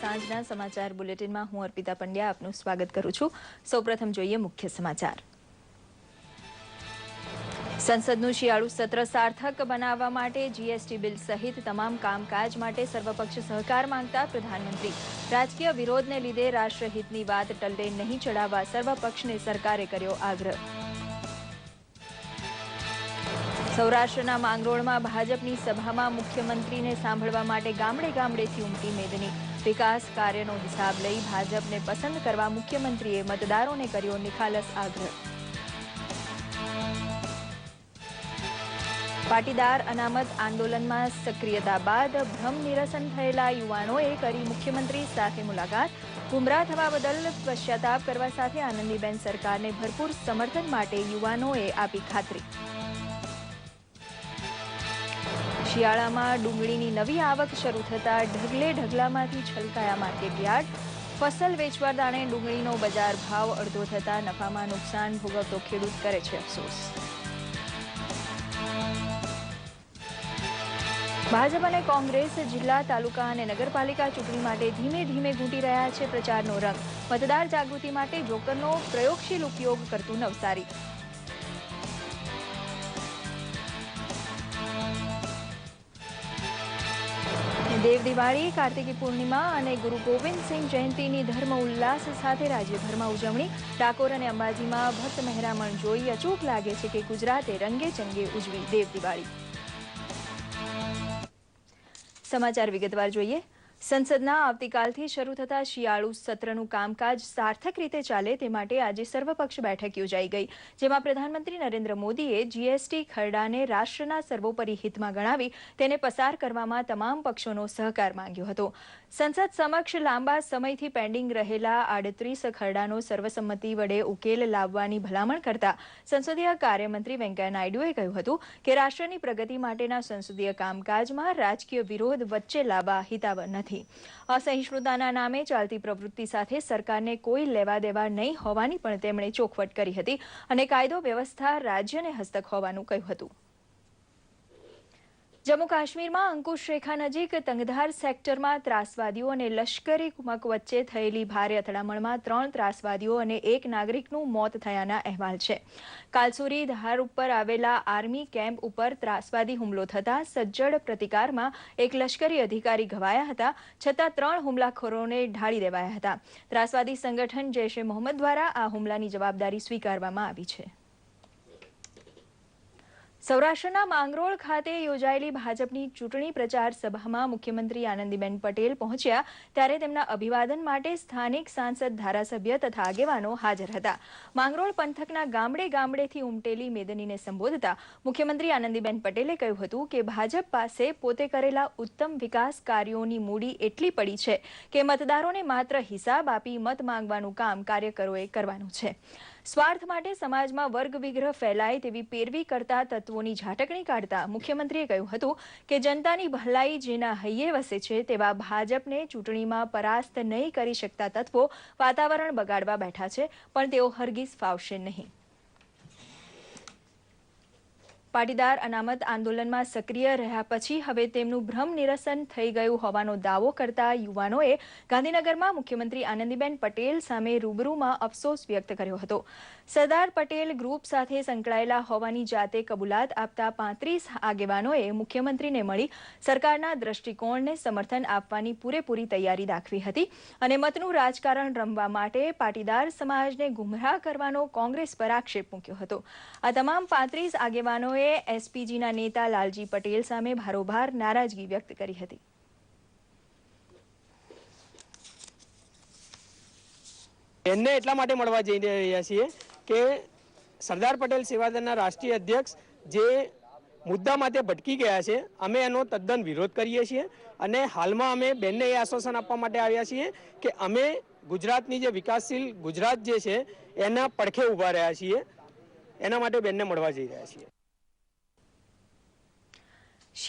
સાંજના સમાચાર બુલેટિનમાં હું અર્પિતા પંડ્યા આપનું સ્વાગત કરું છું। સૌપ્રથમ જોઈએ મુખ્ય સમાચાર। સંસદનું શિયાળુ સત્ર સાર્થક બનાવવા માટે જીએસટી બિલ સહિત તમામ કામકાજ માટે સર્વપક્ષ સહકાર માંગતા પ્રધાનમંત્રી રાજકીય વિરોધને લીધે રાષ્ટ્રહિતની વાત ટલ્લે નહીં ચડાવવા સર્વપક્ષને સરકારે કર્યો આગ્રહ। સૌરાષ્ટ્રના માંગરોળમાં ભાજપની સભામાં મુખ્યમંત્રીને સાંભળવા માટે ગામડે ગામડેથી ઉમટી મેદની। વિકાસ કાર્યનો હિસાબ લઈ ભાજપને પસંદ કરવા મુખ્યમંત્રીએ મતદારોને કર્યો નિખાલસ આગ્રહ। પાટીદાર અનામત આંદોલનમાં સક્રિયતા બાદ ભ્રમ નિરસન થયેલા યુવાનોએ કરી મુખ્યમંત્રી સાથે મુલાકાત। ગુમરાહ થવા બદલ પશ્ચાતાપ કરવા સાથે આનંદીબેન સરકારને ભરપૂર સમર્થન માટે યુવાનોએ આપી ખાતરી। શિયાળામાં ડુંગળીની નવી આવક શરૂ થતાં ઢગલે ઢગલામાંથી છલકાયા માર્કેટયાર્ડ। ફસલ વેચવા દાણે ડુંગળીનો બજાર ભાવ અડધો થતાં નફામાં નુકસાન ભોગવતો ખેડૂત કરે છે અફસોસ। ભાજપ અને કોંગ્રેસ જિલ્લા તાલુકા અને નગરપાલિકા ચૂંટણી માટે ધીમે ધીમે ઘૂંટી રહ્યા છે પ્રચારનો રંગ। મતદાર જાગૃતિ માટે જોકરનો પ્રયોગશીલ ઉપયોગ કરતું નવસારી। દેવ દિવાળી, કાર્તિકી પૂર્ણિમા અને ગુરુ ગોવિંદ સિંહ જયંતિની ધર્મ ઉલ્લાસ સાથે રાજ્યભરમાં ઉજવણી। ડાકોર અને અંબાજીમાં ભક્ત મહેરામણ જોઈ અચૂક લાગે છે કે ગુજરાતે રંગે ચંગે ઉજવી દેવ દિવાળી। સમાચાર વિગતવાર જોઈએ। સંસદના આવતીકાલથી શરૂ થતા શિયાળુ સત્રનું કામકાજ સાર્થક રીતે ચાલે તે માટે આજે સર્વપક્ષ બેઠક યોજાઈ ગઈ, જેમાં પ્રધાનમંત્રી નરેન્દ્ર મોદીએ જીએસટી ખરડાને રાષ્ટ્રના સર્વોપરી હિતમાં ગણાવી તેને પસાર કરવામાં તમામ પક્ષોનો સહકાર માંગ્યો હતો। સંસદ સમક્ષ લાંબા સમયથી પેન્ડિંગ રહેલા 38 ખરડાનો સર્વસંમતિ વડે ઉકેલ લાવવાની ભલામણ કરતા સંસદીય કાર્યમંત્રી વેંકૈયા નાયડુએ કહ્યું હતું કે રાષ્ટ્રની પ્રગતિ માટેના સંસદીય કામકાજમાં રાજકીય વિરોધ વચ્ચે લાવવા હિતાવહ નથી। અસહિષ્ણુતાના નામે ચાલતી પ્રવૃત્તિ સાથે સરકારને કોઈ લેવા દેવા નહીં હોવાની પણ તેમણે ચોખવટ કરી હતી અને કાયદો વ્યવસ્થા રાજ્યને હસ્તક હોવાનું કહ્યું હતું। જમ્મુ કાશ્મીરમાં અંકુશ રેખા નજીક તંગધાર સેક્ટરમાં ત્રાસવાદીઓ અને લશ્કરી કુમક વચ્ચે થયેલી ભારે અથડામણમાં 3 ત્રાસવાદીઓ અને 1 નાગરિકનું મોત થયાના અહેવાલ છે। કાલસુરી ધાર ઉપર આવેલા આર્મી કેમ્પ ઉપર ત્રાસવાદી હુમલો થતા સજ્જડ પ્રતિકારમાં એક લશ્કરી અધિકારી ઘવાયા હતા, છતાં 3 હુમલાખોરોને ઢાળી દેવાયા હતા। ત્રાસવાદી સંગઠન જૈશ એ મોહમ્મદ દ્વારા આ હુમલાની જવાબદારી સ્વીકારવામાં આવી છે। સૌરાષ્ટ્રના માંગરોળ ખાતે યોજાયેલી ભાજપની ચૂંટણી પ્રચાર સભામાં મુખ્યમંત્રી આનંદીબેન પટેલ પહોંચ્યા ત્યારે તેમના અભિવાદન માટે સ્થાનિક સાંસદ, ધારાસભ્ય તથા આગેવાનો હાજર હતા। માંગરોળ પંથકના ગામડે ગામડેથી ઉમટેલી મેદનીને સંબોધતા મુખ્યમંત્રી આનંદીબેન પટેલે કહ્યું હતું કે ભાજપ પાસે પોતે કરેલા ઉત્તમ વિકાસ કાર્યોની મૂડી એટલી પડી છે કે મતદારોને માત્ર હિસાબ આપી મત માંગવાનું કામ કાર્યકરોએ કરવાનું છે। સ્વાર્થ માટે સમાજમાં વર્ગ વિગ્રહ ફેલાય તેવી પેરવી કરતા તત્વોની ઝાટકણી કાઢતા મુખ્યમંત્રીએ કહ્યું હતું કે જનતાની ભલાઈ જેના હૈયે વસે છે તેવા ભાજપને ચૂંટણીમાં પરાસ્ત નહીં કરી શકતા તત્વો વાતાવરણ બગાડવા બેઠા છે, પણ તેઓ હરગીઝ ફાવશે નહીં। પાટીદાર અનામત આંદોલનમાં સક્રિય રહ્યા પછી હવે તેમનું ભ્રમ નિરસન થઈ ગયું હોવાનો દાવો કરતા યુવાનોએ ગાંધીનગરમાં મુખ્યમંત્રી આનંદીબેન પટેલ સામે રૂબરૂમાં અફસોસ વ્યક્ત કર્યો હતો। સરદાર પટેલ ગ્રુપ સાથે સંકળાયેલા હોવાની જાતે કબૂલાત આપતા 35 આગેવાનોએ મુખ્યમંત્રીને મળી સરકારના દ્રષ્ટિકોણને સમર્થન આપવાની પૂરેપૂરી તૈયારી દાખવી હતી અને મતનું રાજકારણ રમવા માટે પાટીદાર સમાજને ગુમરાહ કરવાનો કોંગ્રેસ પર આક્ષેપ મૂક્યો હતો। આ તમામ 35 આગેવાનોએ એસપીજીના નેતા લાલજી પટેલ સામે ભારોભાર નારાજગી વ્યક્ત કરી હતી। એને એટલા માટે મળવા જઈ રહ્યા છીએ કે સરદાર પટેલ સેવાદળના રાષ્ટ્રીય અધ્યક્ષ જે મુદ્દા માટે ભટકી ગયા છે, અમે એનો તદ્દન વિરોધ કરીએ છીએ અને હાલમાં અમે બેનને એ આશ્વાસન આપવા માટે આવ્યા છીએ કે અમે ગુજરાતની જે વિકાસશીલ ગુજરાત જે છે એના પડખે ઊભા રહ્યા છીએ, એના માટે બેનને મળવા જઈ રહ્યા છીએ।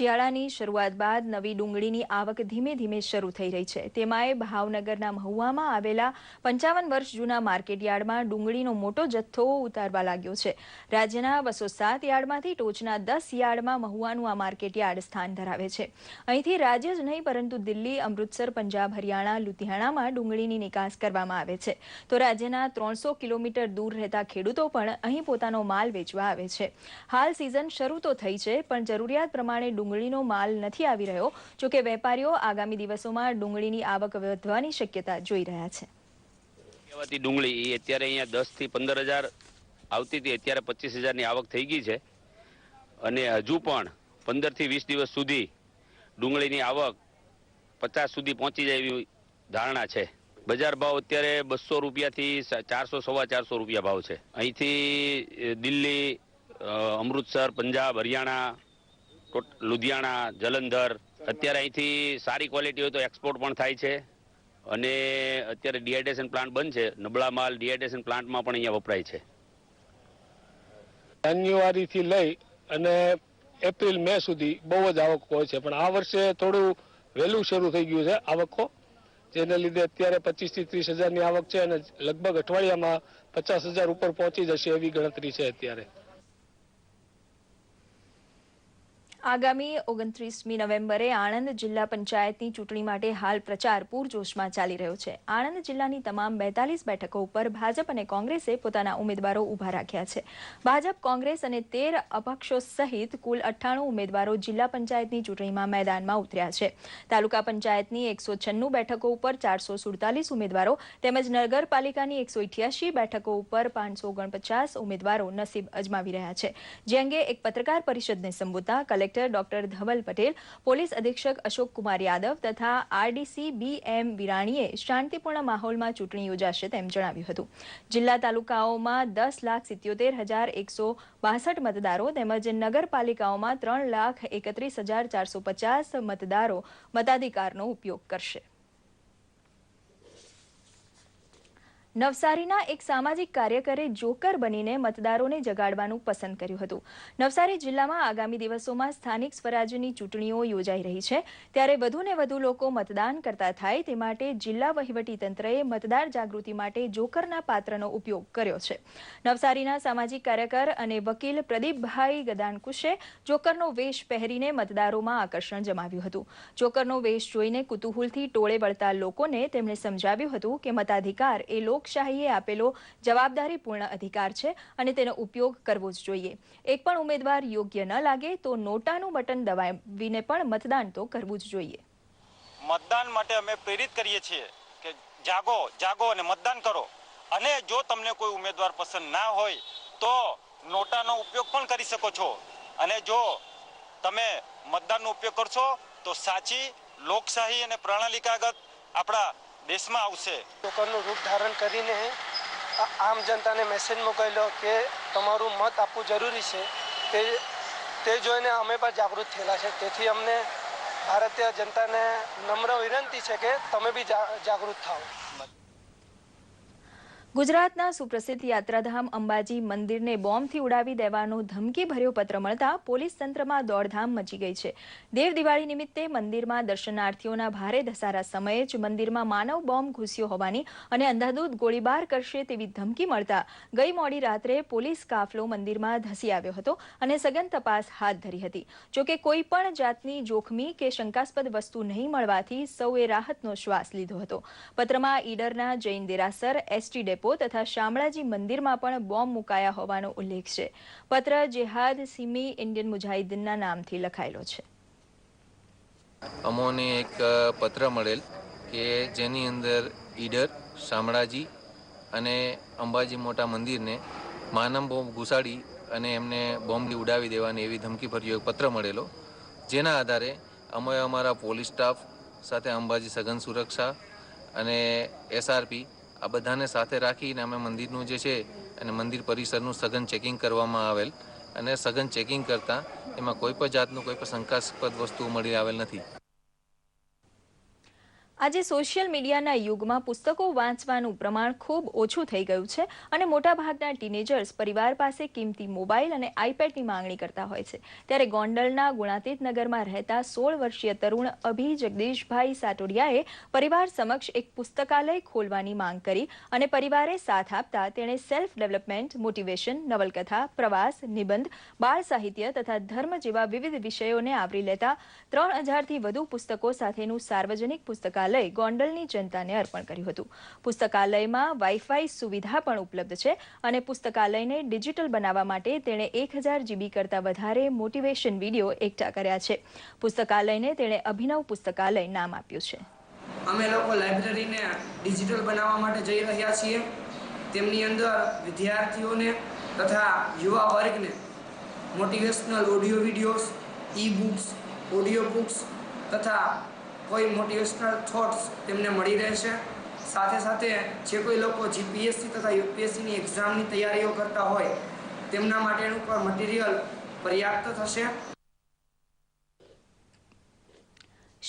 શિયાળાની શરૂઆત બાદ નવી ડુંગળીની આવક ધીમે ધીમે શરૂ થઈ રહી છે. તેમાંય ભાવનગરના મહુવામાં આવેલા 55 વર્ષ જૂના માર્કેટયાર્ડમાં ડુંગળીનો મોટો જથ્થો ઉતારવા લાગ્યો છે. રાજ્યના 207 યાર્ડમાંથી ટોચના 10 યાર્ડમાં મહુવાનું આ માર્કેટયાર્ડ સ્થાન ધરાવે છે. અહીંથી રાજ્ય જ નહીં પરંતુ દિલ્હી, અમૃતસર, પંજાબ, હરિયાણા, લુધિયાણામાં ડુંગળીની નિકાસ કરવામાં આવે છે. તો રાજ્યના 300 કિલોમીટર દૂર રહેતા ખેડૂતો પણ અહીં પોતાનો માલ વેચવા આવે છે. હાલ સિઝન શરૂ તો થઈ છે, પણ જરૂરિયાત પ્રમાણે ડુંગળીનો માલ નથી આવી રહ્યો. જોકે વેપારીઓ આગામી દિવસોમાં ડુંગળીની આવક વધવાની શક્યતા જોઈ રહ્યા છે. કહેવાતી ડુંગળી એ અત્યારે અહીંયા 10 થી 15,000 આવતી હતી, અત્યારે 25,000ની આવક થઈ ગઈ છે અને હજુ પણ 15 થી 20 દિવસ સુધી ડુંગળીની આવક 50 સુધી પહોંચી જાય એવી ધારણા છે. બજાર ભાવ અત્યારે 200 રૂપિયાથી 400, 450 રૂપિયા ભાવ છે. અહીંથી દિલ્હી, અમૃતસર, પંજાબ, હરિયાણા, લુધિયાણા, જલંધર, અત્યારે અહીંથી સારી ક્વોલિટી હોય તો એક્સપોર્ટ પણ થાય છે. અને અત્યારે ડિહાઇડ્રેશન પ્લાન્ટ બંધ છે, નબળા માલ ડિહાઇડ્રેશન પ્લાન્ટમાં પણ અહીંયા વપરાય છે. જાન્યુઆરીથી લઈ અને એપ્રિલ, મે સુધી બહુ જ આવક હોય છે, પણ આ વર્ષે થોડું વહેલું શરૂ થઈ ગયું છે આવકો, જેને લીધે અત્યારે 25 થી 30,000ની આવક છે અને લગભગ અઠવાડિયામાં 50,000 ઉપર પહોંચી જશે એવી ગણતરી છે અત્યારે. આગામી 29મી નવેમ્બરે આણંદ જિલ્લા પંચાયતની ચૂંટણી માટે હાલ પ્રચાર પૂરજોશમાં ચાલી રહ્યો છે. આણંદ જિલ્લાની તમામ 42 બેઠકો ઉપર ભાજપ અને કોંગ્રેસે પોતાના ઉમેદવારો ઊભા રાખ્યા છે. ભાજપ, કોંગ્રેસ અને 13 અપક્ષો સહિત કુલ 98 ઉમેદવારો જિલ્લા પંચાયતની ચૂંટણીમાં મેદાનમાં ઉતર્યા છે. તાલુકા પંચાયતની 196 બેઠકો ઉપર 447 ઉમેદવારો તેમજ નગરપાલિકાની 188 બેઠકો ઉપર 549 ઉમેદવારો નસીબ અજમાવી રહ્યા છે. જે અંગે એક પત્રકાર પરિષદને સંબોધતા collector doctor Dhaval Patel, police અધિક્ષક અશોક કુમાર યાદવ તથા આરડીસી BM વિરાણીએ શાંતિપૂર્ણ માહોલમાં ચૂંટણી યોજાશે તેમ જણાવ્યું હતું. જિલ્લા તાલુકાઓમાં 10,67,162 મતદારો તેમજ નગરપાલિકાઓમાં 3,31,450 મતદારો મતાધિકારનો ઉપયોગ કરશે. નવસારીના એક સામાજિક કાર્યકરે જોકર બનીને મતદારોને જગાડવાનું પસંદ કર્યું હતું. નવસારી જિલ્લામાં આગામી દિવસોમાં સ્થાનિક સ્વરાજ્યની ચૂંટણીઓ યોજાઈ રહી છે, ત્યારે વધુને વધુ લોકો મતદાન કરતા થાય તે માટે જિલ્લા વહીવટીતંત્રએ મતદાર જાગૃતિ માટે જોકરના પાત્રનો ઉપયોગ કર્યો છે. નવસારીના સામાજિક કાર્યકર અને વકીલ પ્રદીપભાઈ ગદાનકુશે જોકરનો વેશ પહેરીને મતદારોમાં આકર્ષણ જમાવ્યું હતું. જોકરનો વેશ જોઈને કુતૂહલથી ટોળે વળતા લોકોને તેમણે સમજાવ્યું હતું કે મતાધિકાર એ લોકશાહીએ આપેલો જવાબદારીપૂર્ણ અધિકાર છે અને તેનો ઉપયોગ કરવો જ જોઈએ. એક પણ ઉમેદવાર યોગ્ય ન લાગે તો નોટાનું બટન દબાવીને પણ મતદાન તો કરવું જ જોઈએ. મતદાન માટે અમે પ્રેરિત કરીએ છીએ કે જાગો અને મતદાન કરો. અને જો તમને કોઈ ઉમેદવાર પસંદ ના હોય તો નોટાનો ઉપયોગ પણ કરી શકો છો. અને જો તમે મતદાનનો ઉપયોગ કરશો તો સાચી લોકશાહી અને પ્રણાલિકાગત આપણા દેશમાં આવશે. જોકરનું રૂપ ધારણ કરીને આમ જનતાને મેસેજ મોકલ્યો કે તમારું મત આપવું જરૂરી છે. તે જોઈને અમે પણ જાગૃત થયેલા છે. તેથી અમને ભારતીય જનતાને નમ્ર વિનંતી છે કે તમે બી જાગૃત થાઓ. ગુજરાતના સુપ્રસિદ્ધ યાત્રાધામ અંબાજી મંદિરને બોમ્બથી ઉડાવી દેવાનો ધમકીભર્યો પત્ર મળતા પોલીસ તંત્રમાં દોડધામ મચી ગઈ છે. દેવ દિવાળી નિમિત્તે મંદિરમાં દર્શનાર્થીઓના ભારે ધસારા સમયે જ મંદિરમાં માનવ બોમ્બ ઘૂસ્યો હોવાની અને અંધાધૂંધ ગોળીબાર કરશે તેવી ધમકી મળતા ગઈ મોડી રાત્રે પોલીસ કાફલો મંદિરમાં ધસી આવ્યો હતો અને સઘન તપાસ હાથ ધરી હતી. જોકે કોઈ પણ જાતની જોખમી કે શંકાસ્પદ વસ્તુ નહીં મળવાથી સૌએ રાહતનો શ્વાસ લીધો હતો. પત્રમાં ઈડરના જૈન દેરાસર, એસટી ડેપો તથા શામળાજી મંદિરમાં પણ બોમ્બ મુકાયા હોવાનો ઉલ્લેખ છે. પત્ર જેહાદ સિમી ઇન્ડિયન મુજાહિદીનના નામથી લખાયેલો છે. અમોને એક પત્ર મળેલ કે જેની અંદર ઈડર, શામળાજી અને અંબાજી મોટા મંદિરને માનવ બોમ્બ ઘુસાડી અને એમને બોમ્બથી ઉડાવી દેવાની એવી ધમકીભર્યો એક પત્ર મળેલો. જેના આધારે અમે અમારા પોલીસ સ્ટાફ સાથે અંબાજી સઘન સુરક્ષા અને SRP આ બધાને સાથે રાખીને અમે મંદિરનું જે છે અને મંદિર પરિસરનું સઘન ચેકિંગ કરવામાં આવેલ અને સઘન ચેકિંગ કરતાં એમાં કોઈ પણ જાતનું કોઈ પણ શંકાસ્પદ વસ્તુ મળી આવેલ નથી. આજે સોશિયલ મીડિયાના યુગમાં પુસ્તકો વાંચવાનું પ્રમાણ ખૂબ ઓછું થઈ ગયું છે અને મોટાભાગના ટીનેજર્સ પરિવાર પાસે કિંમતી મોબાઈલ અને આઈપેડની માંગણી કરતા હોય છે. ત્યારે ગોંડલના ગુણાતીત નગરમાં રહેતા 16 વર્ષીય તરુણ અભી જગદીશભાઈ સાટોડિયાએ પરિવાર સમક્ષ એક પુસ્તકાલય ખોલવાની માંગ કરી અને પરિવારે સાથ આપતા તેણે સેલ્ફ ડેવલપમેન્ટ, મોટિવેશન, નવલકથા, પ્રવાસ, નિબંધ, બાળ સાહિત્ય તથા ધર્મ જેવા વિવિધ વિષયોને આવરી લેતા 3000થી વધુ પુસ્તકો સાથેનું સાર્વજનિક પુસ્તકાલય ગોંડલની જનતાને અર્પણ કર્યું હતું. પુસ્તકાલયમાં વાઈફાઈ સુવિધા પણ ઉપલબ્ધ છે અને પુસ્તકાલયને ડિજિટલ બનાવવા માટે તેણે 1000 GB કરતાં વધારે મોટિવેશન વિડીયો એકઠા કર્યા છે. પુસ્તકાલયને તેણે અભિનવ પુસ્તકાલય નામ આપ્યું છે. અમે લોકો લાઇબ્રેરીને ડિજિટલ બનાવવા માટે જઈ રહ્યા છીએ. તેમની અંદર વિદ્યાર્થીઓને તથા યુવા વર્ગને motivational audio videos, e books, audio books તથા કોઈ મોટિવેશનલ થોટ્સ તેમને મળી રહેશે. સાથે સાથે જે કોઈ લોકો જીપીએસસી તથા યુપીએસસીની એક્ઝામની તૈયારીઓ કરતા હોય તેમના માટેનું પણ મટીરિયલ પર્યાપ્ત થશે.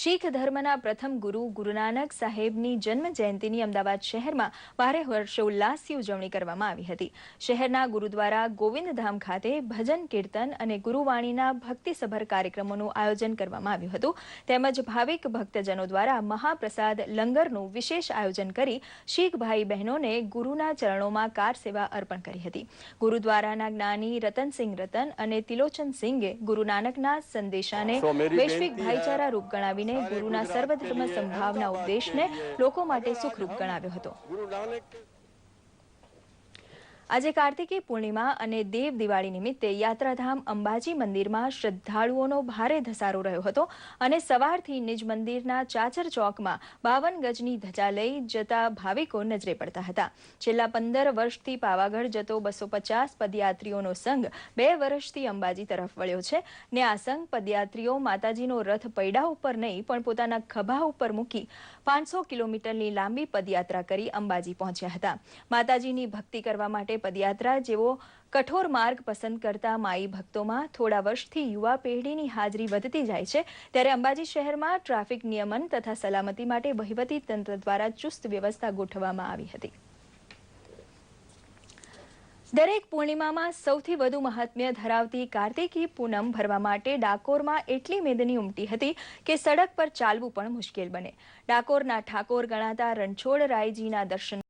શીખ ધર્મના પ્રથમ ગુરુ ગુરુ નાનક સાહેબની જન્મ જયંતિની અમદાવાદ શહેરમાં ભારે હર્ષોલ્લાસથી ઉજવણી કરવામાં આવી હતી. શહેરના ગુરુદ્વારા ગોવિંદધામ ખાતે ભજન, કીર્તન અને ગુરુવાણીના ભક્તિસભર કાર્યક્રમોનું આયોજન કરવામાં આવ્યું હતું. તેમજ ભાવિક ભક્તજનો દ્વારા મહાપ્રસાદ લંગરનું વિશેષ આયોજન કરી શીખ ભાઈ બહેનોને ગુરુના ચરણોમાં કાર સેવા અર્પણ કરી હતી. ગુરુદ્વારાના જ્ઞાની રતનસિંહ રતન અને તિલોચન સિંઘે ગુરુ નાનકના સંદેશાને વૈશ્વિક ભાઈચારા રૂપ ગણાવી ગુરુના સર્વધર્મ સંભાવના ઉપદેશને લોકો માટે સુખરૂપ ગણાવ્યો હતો. આજે કાર્તિકી પૂર્ણિમા અને દેવ દિવાળી નિમિત્તે યાત્રાધામ અંબાજી મંદિરમાં શ્રદ્ધાળુઓનો ભારે ધસારો રહ્યો હતો અને સવારથી નિજ મંદિરના ચાચર ચોકમાં 52 ગજની ધજા લઈ જતા ભાવિકો નજરે પડતા હતા. છેલ્લા 15 વર્ષથી પાવાગઢ જતો 250 પદયાત્રીઓનો સંઘ 2 વર્ષથી અંબાજી તરફ વળ્યો છે ને આ સંઘ પદયાત્રીઓ માતાજીનો રથ પૈડા ઉપર નહીં પણ પોતાના ખભા ઉપર મૂકી 500 કિલોમીટરની લાંબી પદયાત્રા કરી અંબાજી પહોંચ્યા હતા. માતાજીની ભક્તિ કરવા માટે પદયાત્રા જેવો કઠોર માર્ગ પસંદ કરતા માઈ ભક્તોમાં થોડા વર્ષથી યુવા પેઢીની હાજરી વધતી જાય છે. ત્યારે અંબાજી શહેરમાં ટ્રાફિક નિયમન તથા સલામતી માટે વહીવટી તંત્ર દ્વારા ચુસ્ત વ્યવસ્થા ગોઠવવામાં આવી હતી. દરેક પૂર્ણિમામાં સૌથી વધુ મહાત્મ્ય ધરાવતી કાર્તિકી પૂનમ ભરવા માટે ડાકોરમાં એટલી મેદની ઉમટી હતી કે સડક પર ચાલવું પણ મુશ્કેલ બને. ડાકોરના ઠાકોર ગણાતા રણછોડ રાયજીના દર્શન